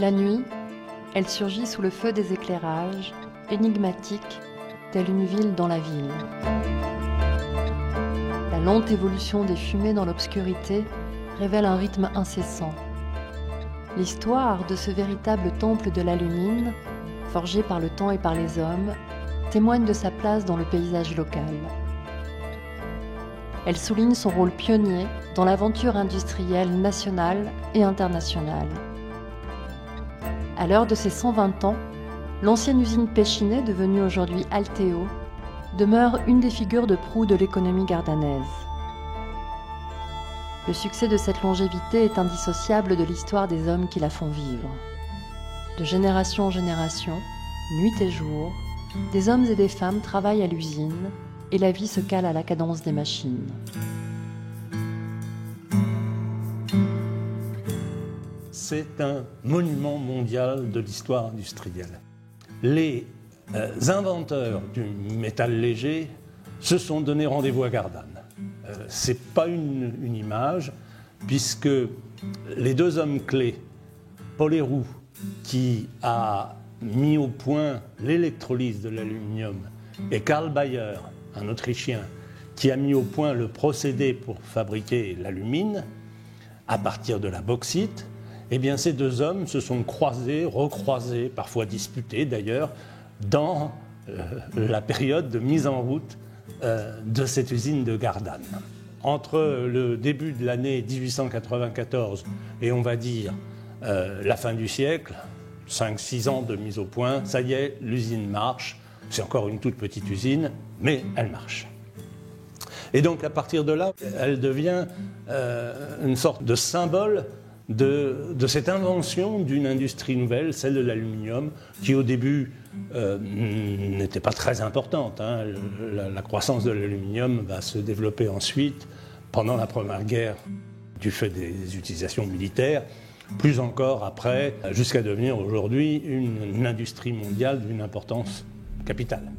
La nuit, elle surgit sous le feu des éclairages, énigmatique, telle une ville dans la ville. La lente évolution des fumées dans l'obscurité révèle un rythme incessant. L'histoire de ce véritable temple de l'alumine, forgé par le temps et par les hommes, témoigne de sa place dans le paysage local. Elle souligne son rôle pionnier dans l'aventure industrielle nationale et internationale. À l'heure de ses 120 ans, l'ancienne usine Pechiney, devenue aujourd'hui Alteo, demeure une des figures de proue de l'économie gardanaise. Le succès de cette longévité est indissociable de l'histoire des hommes qui la font vivre. De génération en génération, nuit et jour, des hommes et des femmes travaillent à l'usine et la vie se cale à la cadence des machines. C'est un monument mondial de l'histoire industrielle. Les inventeurs du métal léger se sont donné rendez-vous à Gardanne. Ce n'est pas une image, puisque les deux hommes clés, Paul Héroult, qui a mis au point l'électrolyse de l'aluminium, et Karl Bayer, un Autrichien, qui a mis au point le procédé pour fabriquer l'alumine à partir de la bauxite, eh bien ces deux hommes se sont croisés, recroisés, parfois disputés d'ailleurs, dans la période de mise en route de cette usine de Gardanne. Entre le début de l'année 1894 et on va dire la fin du siècle, 5-6 ans de mise au point, ça y est, l'usine marche. C'est encore une toute petite usine, mais elle marche. Et donc à partir de là, elle devient une sorte de symbole de cette invention d'une industrie nouvelle, celle de l'aluminium, qui au début n'était pas très importante. Hein. La croissance de l'aluminium va se développer ensuite, pendant la Première Guerre, du fait des utilisations militaires, plus encore après, jusqu'à devenir aujourd'hui une industrie mondiale d'une importance capitale.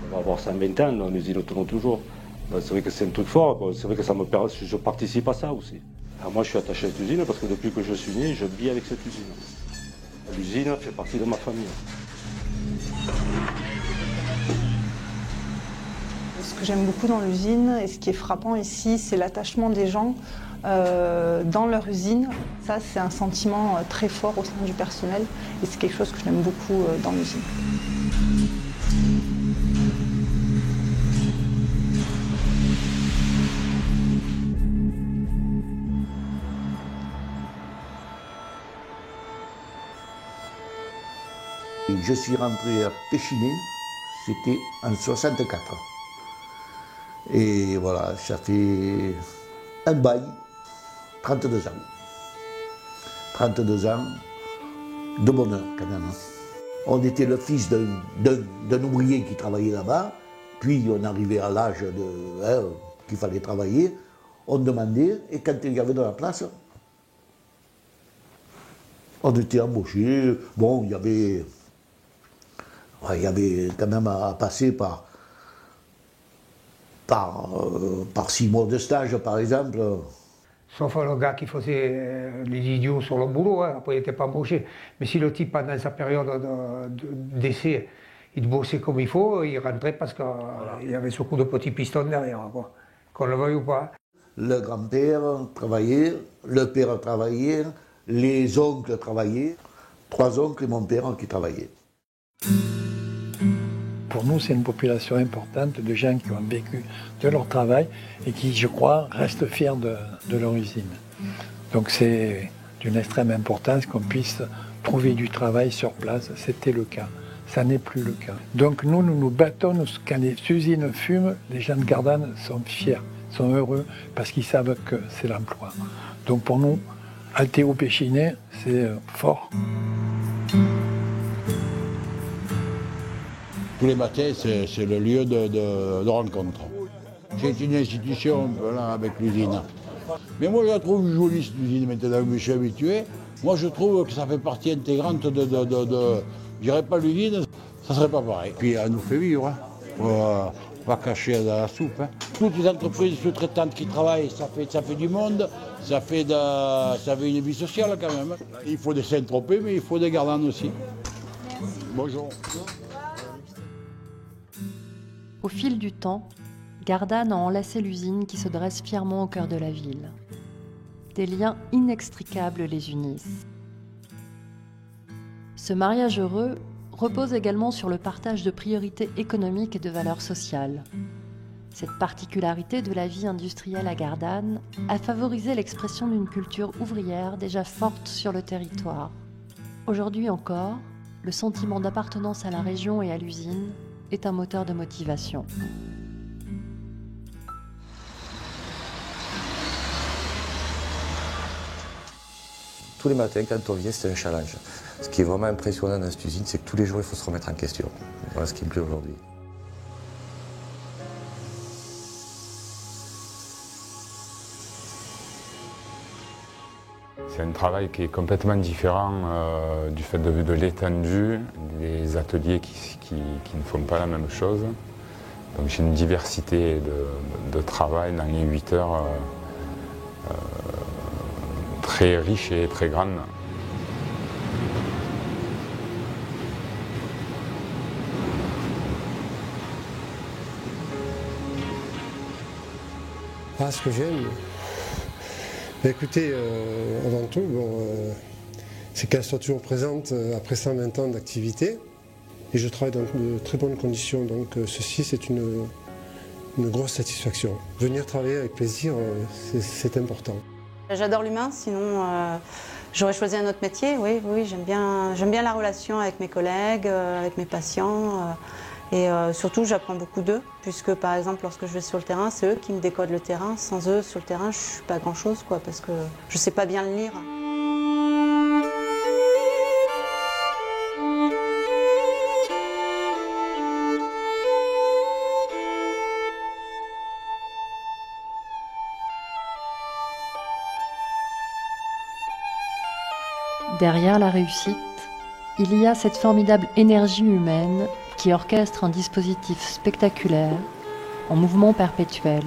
On va avoir 120 ans, l'usine tourne toujours. C'est vrai que c'est un truc fort, quoi. C'est vrai que ça me permet, je participe à ça aussi. Alors moi je suis attaché à cette usine parce que depuis que je suis né, je vis avec cette usine. L'usine fait partie de ma famille. Ce que j'aime beaucoup dans l'usine et ce qui est frappant ici, c'est l'attachement des gens dans leur usine. Ça, c'est un sentiment très fort au sein du personnel et c'est quelque chose que j'aime beaucoup dans l'usine. Je suis rentré à Pechiney, c'était en 64. Et voilà, ça fait un bail, 32 ans. 32 ans de bonheur quand même. On était le fils d'un ouvrier qui travaillait là-bas, puis on arrivait à l'âge qu'il fallait travailler, on demandait, et quand il y avait de la place, on était embauché. Bon, il y avait quand même à passer par 6 mois de stage, par exemple. Sauf le gars qui faisait les idiots sur le boulot, hein. Après il n'était pas embauché. Mais si le type, pendant sa période d'essai, il bossait comme il faut, il rentrait parce qu'il y avait ce coup de petit piston derrière, quoi. Qu'on le veuille ou pas. Le grand-père travaillait, le père travaillait, les oncles travaillaient. 3 oncles et mon père qui travaillaient. Pour nous, c'est une population importante de gens qui ont vécu de leur travail et qui, je crois, restent fiers de leur usine. Donc c'est d'une extrême importance qu'on puisse trouver du travail sur place. C'était le cas. Ça n'est plus le cas. Donc nous nous battons. Quand les usines fument, les gens de Gardanne sont fiers, sont heureux parce qu'ils savent que c'est l'emploi. Donc pour nous, Alteo Pechiney, c'est fort. Tous les matins, c'est le lieu de rencontre. C'est une institution voilà, avec l'usine. Mais moi, je la trouve jolie, cette usine, maintenant que je suis habitué. Moi, je trouve que ça fait partie intégrante je dirais pas l'usine, ça serait pas pareil. Puis, elle nous fait vivre. Hein. pas cacher dans la soupe. Hein. Toutes les entreprises sous-traitantes qui travaillent, ça fait du monde, ça fait une vie sociale quand même. Il faut des Saint-Tropez, mais il faut des Gardanne aussi. Merci. Bonjour. Au fil du temps, Gardanne a enlacé l'usine qui se dresse fièrement au cœur de la ville. Des liens inextricables les unissent. Ce mariage heureux repose également sur le partage de priorités économiques et de valeurs sociales. Cette particularité de la vie industrielle à Gardanne a favorisé l'expression d'une culture ouvrière déjà forte sur le territoire. Aujourd'hui encore, le sentiment d'appartenance à la région et à l'usine est un moteur de motivation. Tous les matins, quand on vient, c'est un challenge. Ce qui est vraiment impressionnant dans cette usine, c'est que tous les jours, il faut se remettre en question. Voilà ce qui me plaît aujourd'hui. C'est un travail qui est complètement différent du fait de l'étendue, des ateliers qui ne font pas la même chose. Donc j'ai une diversité de travail dans les 8 heures très riche et très grande. Ah, ce que j'aime, écoutez, avant tout, c'est qu'elle soit toujours présente après 120 ans d'activité. Et je travaille dans de très bonnes conditions, donc ceci c'est une grosse satisfaction. Venir travailler avec plaisir, c'est important. J'adore l'humain, sinon j'aurais choisi un autre métier. Oui, j'aime bien la relation avec mes collègues, avec mes patients. Et surtout, j'apprends beaucoup d'eux, puisque par exemple, lorsque je vais sur le terrain, c'est eux qui me décodent le terrain. Sans eux, sur le terrain, je ne suis pas grand-chose, parce que je ne sais pas bien le lire. Derrière la réussite, il y a cette formidable énergie humaine qui orchestre un dispositif spectaculaire, en mouvement perpétuel,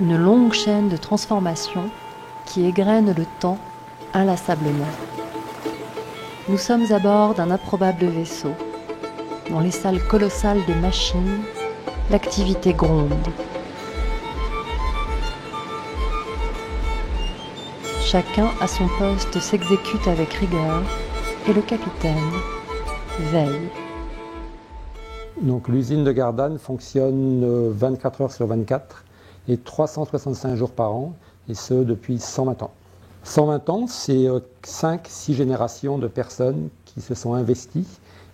une longue chaîne de transformation qui égrène le temps inlassablement. Nous sommes à bord d'un improbable vaisseau. Dans les salles colossales des machines, l'activité gronde. Chacun à son poste s'exécute avec rigueur et le capitaine veille. Donc l'usine de Gardanne fonctionne 24 heures sur 24 et 365 jours par an, et ce depuis 120 ans. 120 ans, c'est 5-6 générations de personnes qui se sont investies,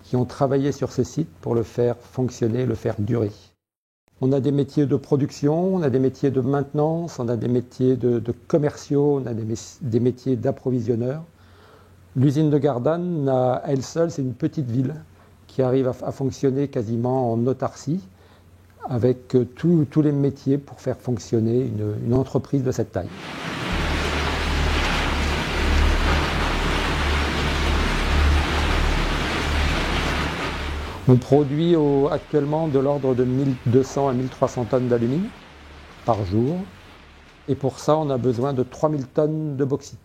qui ont travaillé sur ce site pour le faire fonctionner, le faire durer. On a des métiers de production, on a des métiers de maintenance, on a des métiers de commerciaux, on a des métiers d'approvisionneurs. L'usine de Gardanne, à elle seule, c'est une petite ville qui arrive à fonctionner quasiment en autarcie, avec tous les métiers pour faire fonctionner une entreprise de cette taille. On produit actuellement de l'ordre de 1200 à 1300 tonnes d'alumine par jour. Et pour ça, on a besoin de 3000 tonnes de bauxite.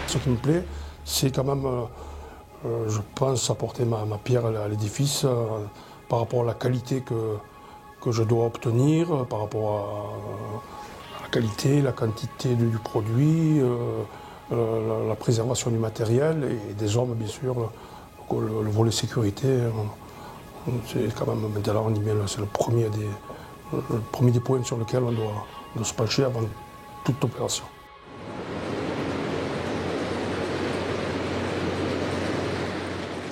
Ce qui me plaît, c'est quand même, je pense, apporter ma pierre à l'édifice par rapport à la qualité que je dois obtenir, par rapport à la qualité, la quantité du produit, la préservation du matériel et des hommes, bien sûr, le volet sécurité. C'est quand même, maintenant, on dit bien, c'est le premier des points sur lesquels on doit se pencher avant toute opération.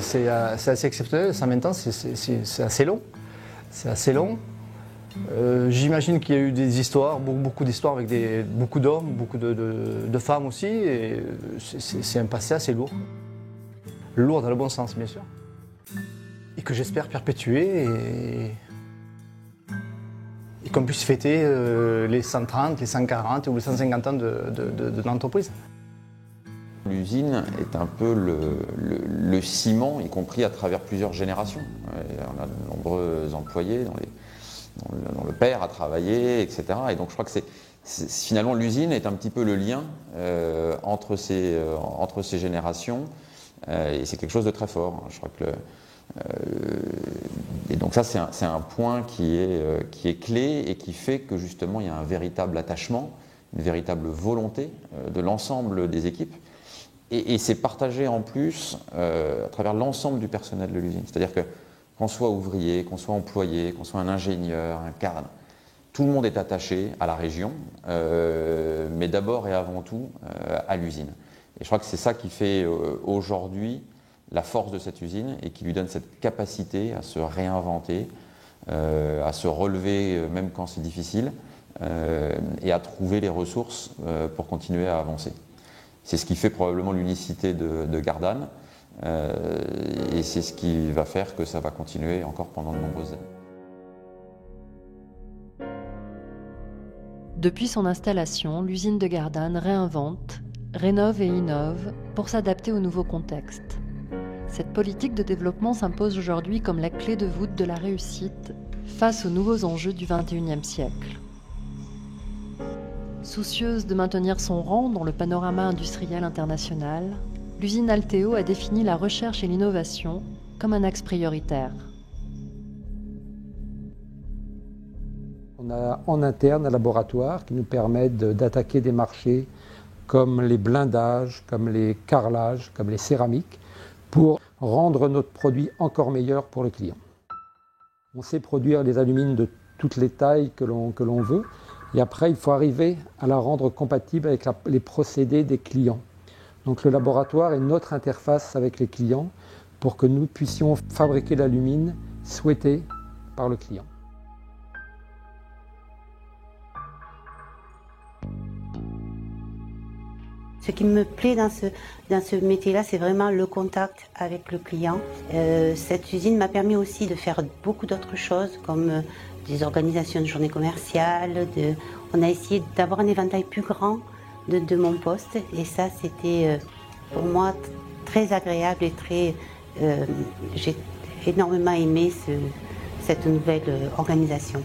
C'est assez exceptionnel, 120 ans, c'est assez long. C'est assez long. J'imagine qu'il y a eu des histoires, beaucoup d'histoires avec beaucoup d'hommes, beaucoup de femmes aussi. Et c'est un passé assez lourd. Lourd dans le bon sens, bien sûr. Et que j'espère perpétuer qu'on puisse fêter les 130, les 140 ou les 150 ans de l'entreprise. L'usine est un peu le ciment, y compris à travers plusieurs générations. On a de nombreux employés dont le père a travaillé, etc. Et donc je crois que finalement l'usine est un petit peu le lien entre ces générations, et c'est quelque chose de très fort. Je crois que et donc ça c'est un point qui est clé et qui fait que justement il y a un véritable attachement, une véritable volonté de l'ensemble des équipes. Et c'est partagé en plus à travers l'ensemble du personnel de l'usine. C'est-à-dire que qu'on soit ouvrier, qu'on soit employé, qu'on soit un ingénieur, un cadre, tout le monde est attaché à la région, mais d'abord et avant tout à l'usine. Et je crois que c'est ça qui fait aujourd'hui la force de cette usine et qui lui donne cette capacité à se réinventer, à se relever même quand c'est difficile, et à trouver les ressources pour continuer à avancer. C'est ce qui fait probablement l'unicité de Gardanne, et c'est ce qui va faire que ça va continuer encore pendant de nombreuses années. Depuis son installation, l'usine de Gardanne réinvente, rénove et innove pour s'adapter au nouveau contexte. Cette politique de développement s'impose aujourd'hui comme la clé de voûte de la réussite face aux nouveaux enjeux du XXIe siècle. Soucieuse de maintenir son rang dans le panorama industriel international, l'usine Alteo a défini la recherche et l'innovation comme un axe prioritaire. On a en interne un laboratoire qui nous permet d'attaquer des marchés comme les blindages, comme les carrelages, comme les céramiques, pour rendre notre produit encore meilleur pour le client. On sait produire les alumines de toutes les tailles que l'on veut, et après il faut arriver à la rendre compatible avec les procédés des clients. Donc le laboratoire est notre interface avec les clients pour que nous puissions fabriquer l'alumine souhaitée par le client. Ce qui me plaît dans ce métier-là, c'est vraiment le contact avec le client. Cette usine m'a permis aussi de faire beaucoup d'autres choses, comme des organisations de journées commerciales. On a essayé d'avoir un éventail plus grand de mon poste, et ça, c'était pour moi très agréable et j'ai énormément aimé cette nouvelle organisation.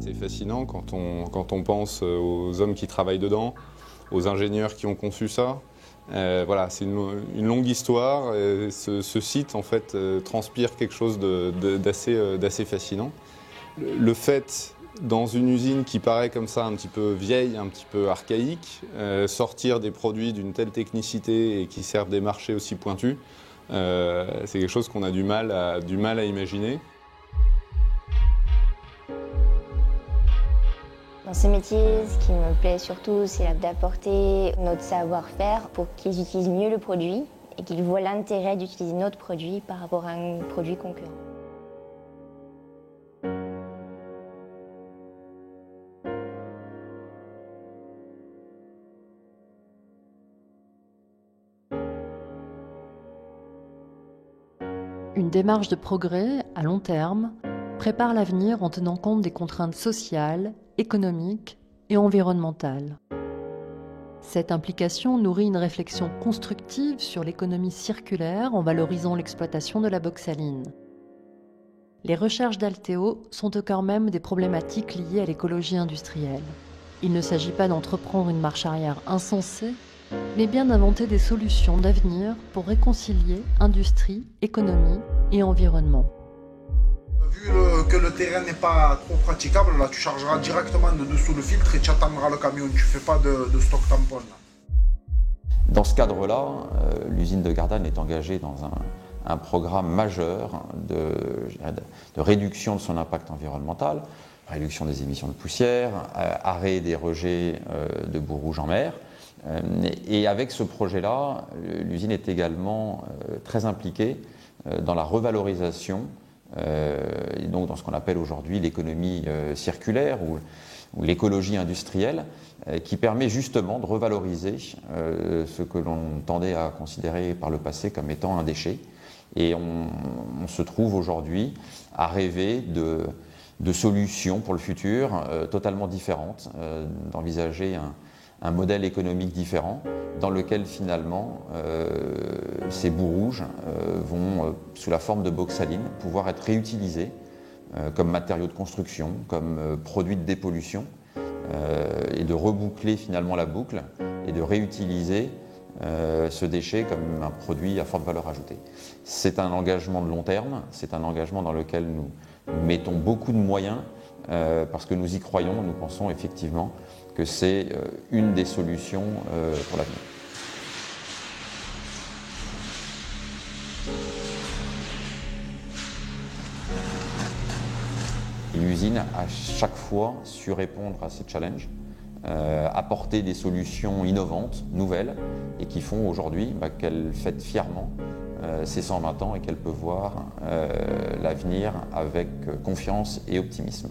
C'est fascinant quand on pense aux hommes qui travaillent dedans, aux ingénieurs qui ont conçu ça. Voilà, c'est une longue histoire. Ce site en fait transpire quelque chose d'assez fascinant. Le fait, dans une usine qui paraît comme ça un petit peu vieille, un petit peu archaïque, sortir des produits d'une telle technicité et qui servent des marchés aussi pointus, c'est quelque chose qu'on a du mal à imaginer. Dans ce métier, ce qui me plaît surtout, c'est d'apporter notre savoir-faire pour qu'ils utilisent mieux le produit et qu'ils voient l'intérêt d'utiliser notre produit par rapport à un produit concurrent. Une démarche de progrès à long terme prépare l'avenir en tenant compte des contraintes sociales, économiques et environnementales. Cette implication nourrit une réflexion constructive sur l'économie circulaire en valorisant l'exploitation de la bauxaline. Les recherches d'Alteo sont au cœur même des problématiques liées à l'écologie industrielle. Il ne s'agit pas d'entreprendre une marche arrière insensée, mais bien d'inventer des solutions d'avenir pour réconcilier industrie, économie et environnement. Vu que le terrain n'est pas trop praticable, là tu chargeras directement de dessous le filtre et tu attendras le camion, tu fais pas de stock tampon. Dans ce cadre-là, l'usine de Gardanne est engagée dans un programme majeur de réduction de son impact environnemental, réduction des émissions de poussière, arrêt des rejets de boues rouges en mer. Et avec ce projet-là, l'usine est également très impliquée dans la revalorisation, et donc dans ce qu'on appelle aujourd'hui l'économie circulaire ou l'écologie industrielle, qui permet justement de revaloriser ce que l'on tendait à considérer par le passé comme étant un déchet. Et on se trouve aujourd'hui à rêver de solutions pour le futur totalement différentes, d'envisager un modèle économique différent dans lequel finalement ces boues rouges vont, sous la forme de bauxaline, pouvoir être réutilisées comme matériaux de construction, comme produits de dépollution, et de reboucler finalement la boucle et de réutiliser ce déchet comme un produit à forte valeur ajoutée. C'est un engagement de long terme, c'est un engagement dans lequel nous mettons beaucoup de moyens parce que nous y croyons, nous pensons effectivement que c'est une des solutions pour l'avenir. L'usine a chaque fois su répondre à ces challenges, apporter des solutions innovantes, nouvelles, et qui font aujourd'hui qu'elle fête fièrement ses 120 ans et qu'elle peut voir l'avenir avec confiance et optimisme.